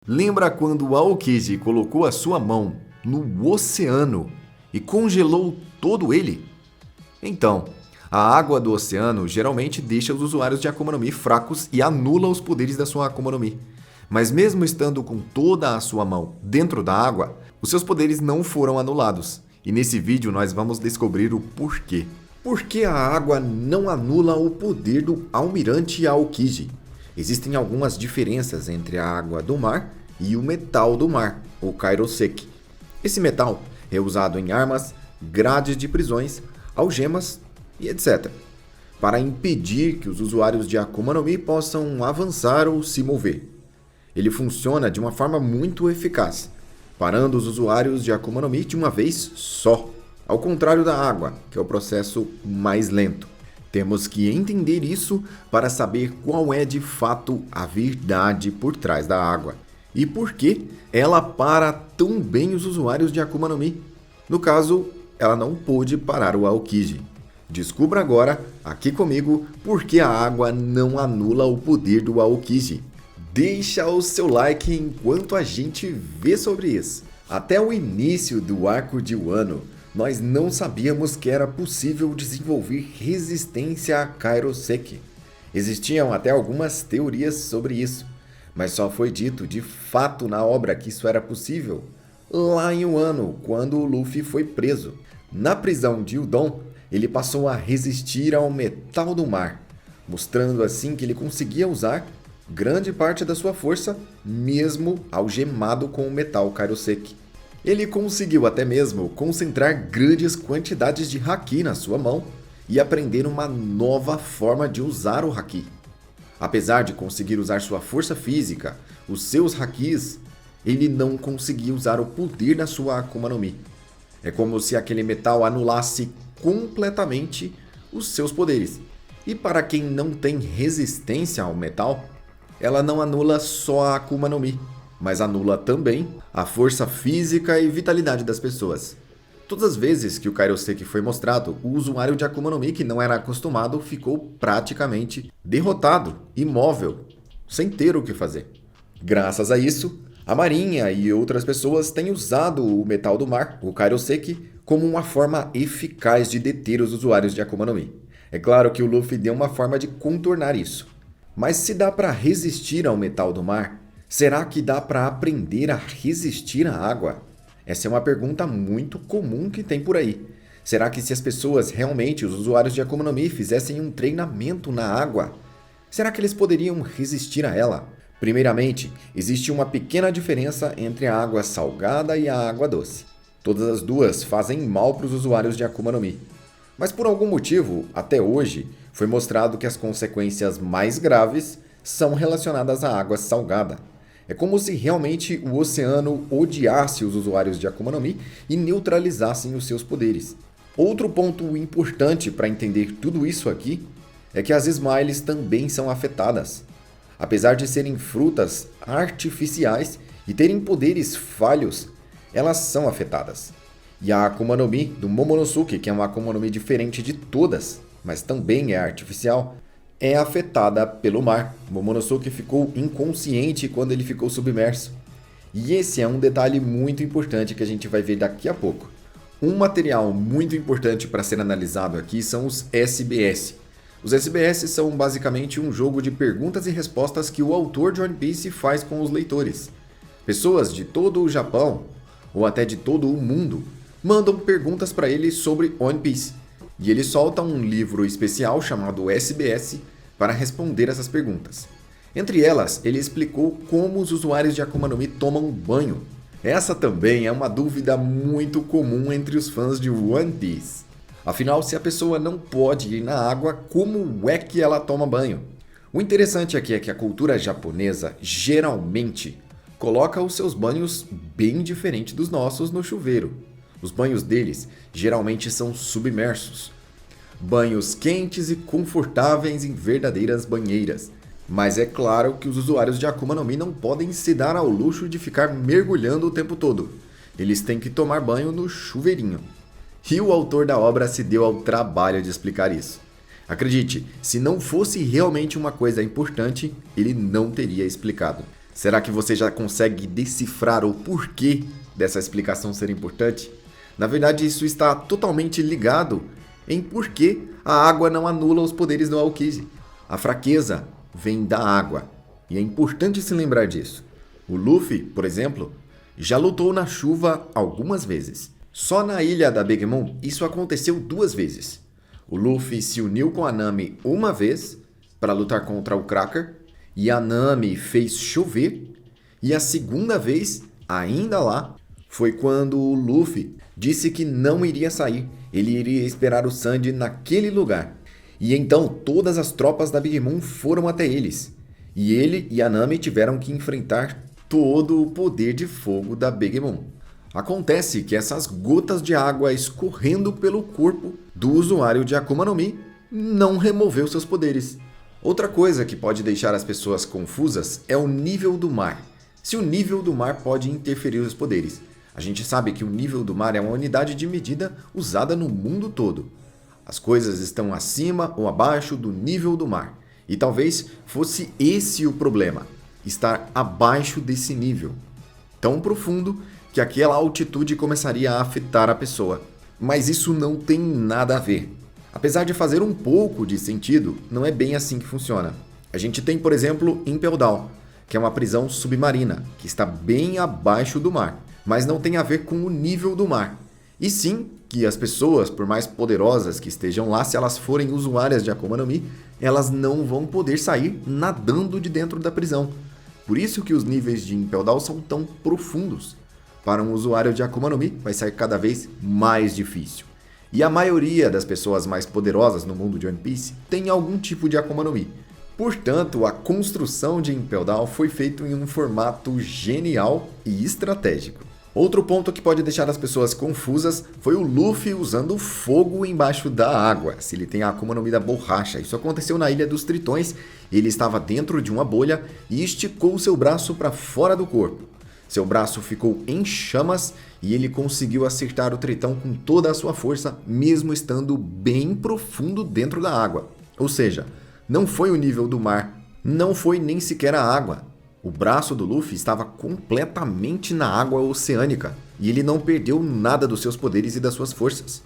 Lembra quando Aokiji colocou a sua mão no oceano e congelou todo ele? Então, a água do oceano geralmente deixa os usuários de Akuma no Mi fracos e anula os poderes da sua Akuma no Mi. Mas mesmo estando com toda a sua mão dentro da água, os seus poderes não foram anulados. E nesse vídeo nós vamos descobrir o porquê. Por que a água não anula o poder do Almirante Aokiji? Existem algumas diferenças entre a água do mar e o metal do mar, o Kairoseki. Esse metal é usado em armas, grades de prisões, algemas e etc. para impedir que os usuários de Akuma no Mi possam avançar ou se mover. Ele funciona de uma forma muito eficaz, parando os usuários de Akuma no Mi de uma vez só, ao contrário da água, que é o processo mais lento. Temos que entender isso para saber qual é de fato a verdade por trás da água e por que ela para tão bem os usuários de Akuma no Mi. No caso, ela não pôde parar o Aokiji. Descubra agora, aqui comigo, por que a água não anula o poder do Aokiji. Deixa o seu like enquanto a gente vê sobre isso. Até o início do arco de Wano, nós não sabíamos que era possível desenvolver resistência a Kairoseki. Existiam até algumas teorias sobre isso, mas só foi dito de fato na obra que isso era possível lá em Wano, quando o Luffy foi preso. Na prisão de Udon, ele passou a resistir ao metal do mar, mostrando assim que ele conseguia usar grande parte da sua força, mesmo algemado com o metal Kairoseki. Ele conseguiu até mesmo concentrar grandes quantidades de Haki na sua mão e aprender uma nova forma de usar o Haki. Apesar de conseguir usar sua força física, os seus Hakis, ele não conseguia usar o poder da sua Akuma no Mi. É como se aquele metal anulasse completamente os seus poderes. E para quem não tem resistência ao metal, ela não anula só a Akuma no Mi, mas anula também a força física e vitalidade das pessoas. Todas as vezes que o Kairoseki foi mostrado, o usuário de Akuma no Mi que não era acostumado ficou praticamente derrotado, imóvel, sem ter o que fazer. Graças a isso, a Marinha e outras pessoas têm usado o metal do mar, o Kairoseki, como uma forma eficaz de deter os usuários de Akuma no Mi. É claro que o Luffy deu uma forma de contornar isso. Mas se dá para resistir ao metal do mar, será que dá para aprender a resistir à água? Essa é uma pergunta muito comum que tem por aí. Será que se as pessoas realmente, os usuários de Akuma no Mi, fizessem um treinamento na água, será que eles poderiam resistir a ela? Primeiramente, existe uma pequena diferença entre a água salgada e a água doce. Todas as duas fazem mal para os usuários de Akuma no Mi. Mas por algum motivo, até hoje, foi mostrado que as consequências mais graves são relacionadas à água salgada. É como se realmente o oceano odiasse os usuários de Akuma no Mi e neutralizassem os seus poderes. Outro ponto importante para entender tudo isso aqui é que as Smiles também são afetadas. Apesar de serem frutas artificiais e terem poderes falhos, elas são afetadas. E a Akuma no Mi do Momonosuke, que é uma Akuma no Mi diferente de todas, mas também é artificial, é afetada pelo mar. Momonosuke ficou inconsciente quando ele ficou submerso. E esse é um detalhe muito importante que a gente vai ver daqui a pouco. Um material muito importante para ser analisado aqui são os SBS. Os SBS são basicamente um jogo de perguntas e respostas que o autor de One Piece faz com os leitores. Pessoas de todo o Japão, ou até de todo o mundo, mandam perguntas para ele sobre One Piece. E ele solta um livro especial chamado SBS para responder essas perguntas. Entre elas, ele explicou como os usuários de Akuma no Mi tomam banho. Essa também é uma dúvida muito comum entre os fãs de One Piece. Afinal, se a pessoa não pode ir na água, como é que ela toma banho? O interessante aqui é que a cultura japonesa geralmente coloca os seus banhos bem diferente dos nossos no chuveiro. Os banhos deles geralmente são submersos. Banhos quentes e confortáveis em verdadeiras banheiras. Mas é claro que os usuários de Akuma no Mi não podem se dar ao luxo de ficar mergulhando o tempo todo. Eles têm que tomar banho no chuveirinho. E o autor da obra se deu ao trabalho de explicar isso. Acredite, se não fosse realmente uma coisa importante, ele não teria explicado. Será que você já consegue decifrar o porquê dessa explicação ser importante? Na verdade, isso está totalmente ligado em por que a água não anula os poderes do Aokiji. A fraqueza vem da água, e é importante se lembrar disso. O Luffy, por exemplo, já lutou na chuva algumas vezes. Só na ilha da Big Mom isso aconteceu 2 vezes. O Luffy se uniu com a Nami uma vez para lutar contra o Cracker, e a Nami fez chover, e a segunda vez, ainda lá, foi quando o Luffy disse que não iria sair, ele iria esperar o Sandy naquele lugar. E então todas as tropas da Big Mom foram até eles, e ele e a Nami tiveram que enfrentar todo o poder de fogo da Big Mom. Acontece que essas gotas de água escorrendo pelo corpo do usuário de Akuma no Mi não removeu seus poderes. Outra coisa que pode deixar as pessoas confusas é o nível do mar. Se o nível do mar pode interferir nos poderes. A gente sabe que o nível do mar é uma unidade de medida usada no mundo todo. As coisas estão acima ou abaixo do nível do mar. E talvez fosse esse o problema, estar abaixo desse nível. Tão profundo que aquela altitude começaria a afetar a pessoa. Mas isso não tem nada a ver. Apesar de fazer um pouco de sentido, não é bem assim que funciona. A gente tem, por exemplo, Impel Down, que é uma prisão submarina, que está bem abaixo do mar, mas não tem a ver com o nível do mar. E sim que as pessoas, por mais poderosas que estejam lá, se elas forem usuárias de Akuma no Mi, elas não vão poder sair nadando de dentro da prisão. Por isso que os níveis de Impel Down são tão profundos. Para um usuário de Akuma no Mi, vai ser cada vez mais difícil. E a maioria das pessoas mais poderosas no mundo de One Piece tem algum tipo de Akuma no Mi. Portanto, a construção de Impel Down foi feita em um formato genial e estratégico. Outro ponto que pode deixar as pessoas confusas foi o Luffy usando fogo embaixo da água, se ele tem a Akuma no Mi da borracha. Isso aconteceu na Ilha dos Tritões, ele estava dentro de uma bolha e esticou seu braço para fora do corpo. Seu braço ficou em chamas e ele conseguiu acertar o Tritão com toda a sua força, mesmo estando bem profundo dentro da água. Ou seja, não foi o nível do mar, não foi nem sequer a água. O braço do Luffy estava completamente na água oceânica e ele não perdeu nada dos seus poderes e das suas forças.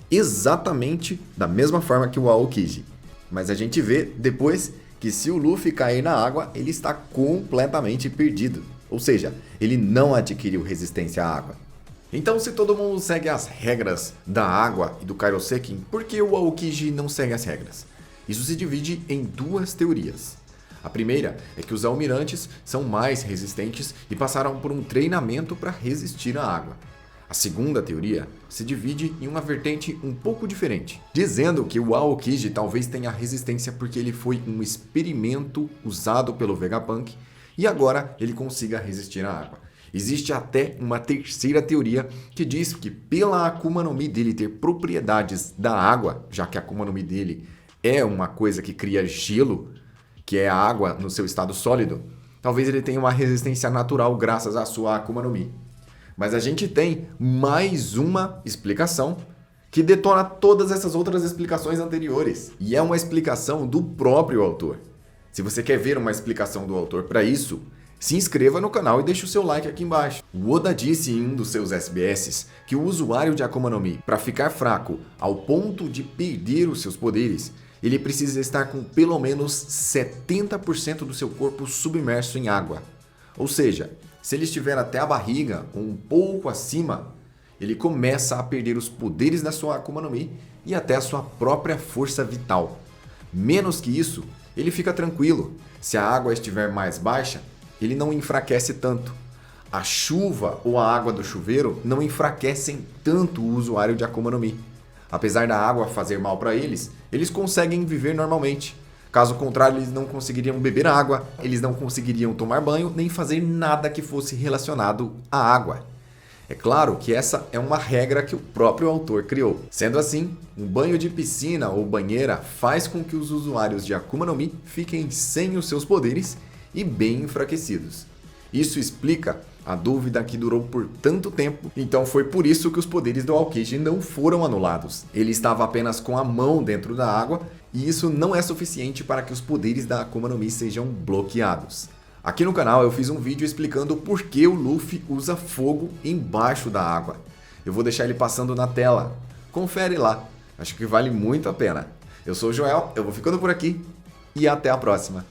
Exatamente da mesma forma que o Aokiji. Mas a gente vê depois que se o Luffy cair na água, ele está completamente perdido. Ou seja, ele não adquiriu resistência à água. Então, se todo mundo segue as regras da água e do Kaiosekin, por que o Aokiji não segue as regras? Isso se divide em 2 teorias. A primeira é que os almirantes são mais resistentes e passaram por um treinamento para resistir à água. A segunda teoria se divide em uma vertente um pouco diferente, dizendo que o Aokiji talvez tenha resistência porque ele foi um experimento usado pelo Vegapunk e agora ele consiga resistir à água. Existe até uma terceira teoria que diz que pela Akuma no Mi dele ter propriedades da água, já que a Akuma no Mi dele é uma coisa que cria gelo, que é a água no seu estado sólido, talvez ele tenha uma resistência natural graças à sua Akuma no Mi. Mas a gente tem mais uma explicação que detona todas essas outras explicações anteriores. E é uma explicação do próprio autor. Se você quer ver uma explicação do autor para isso, se inscreva no canal e deixe o seu like aqui embaixo. O Oda disse em um dos seus SBS que o usuário de Akuma no Mi, para ficar fraco ao ponto de perder os seus poderes, ele precisa estar com pelo menos 70% do seu corpo submerso em água. Ou seja, se ele estiver até a barriga ou um pouco acima, ele começa a perder os poderes da sua Akuma no Mi e até a sua própria força vital. Menos que isso, ele fica tranquilo. Se a água estiver mais baixa, ele não enfraquece tanto. A chuva ou a água do chuveiro não enfraquecem tanto o usuário de Akuma no Mi. Apesar da água fazer mal para eles, eles conseguem viver normalmente. Caso contrário, eles não conseguiriam beber água, eles não conseguiriam tomar banho, nem fazer nada que fosse relacionado à água. É claro que essa é uma regra que o próprio autor criou. Sendo assim, um banho de piscina ou banheira faz com que os usuários de Akuma no Mi fiquem sem os seus poderes e bem enfraquecidos. Isso explica a dúvida que durou por tanto tempo, então foi por isso que os poderes do Aokiji não foram anulados. Ele estava apenas com a mão dentro da água e isso não é suficiente para que os poderes da Akuma no Mi sejam bloqueados. Aqui no canal eu fiz um vídeo explicando por que o Luffy usa fogo embaixo da água. Eu vou deixar ele passando na tela. Confere lá. Acho que vale muito a pena. Eu sou o Joel, eu vou ficando por aqui e até a próxima.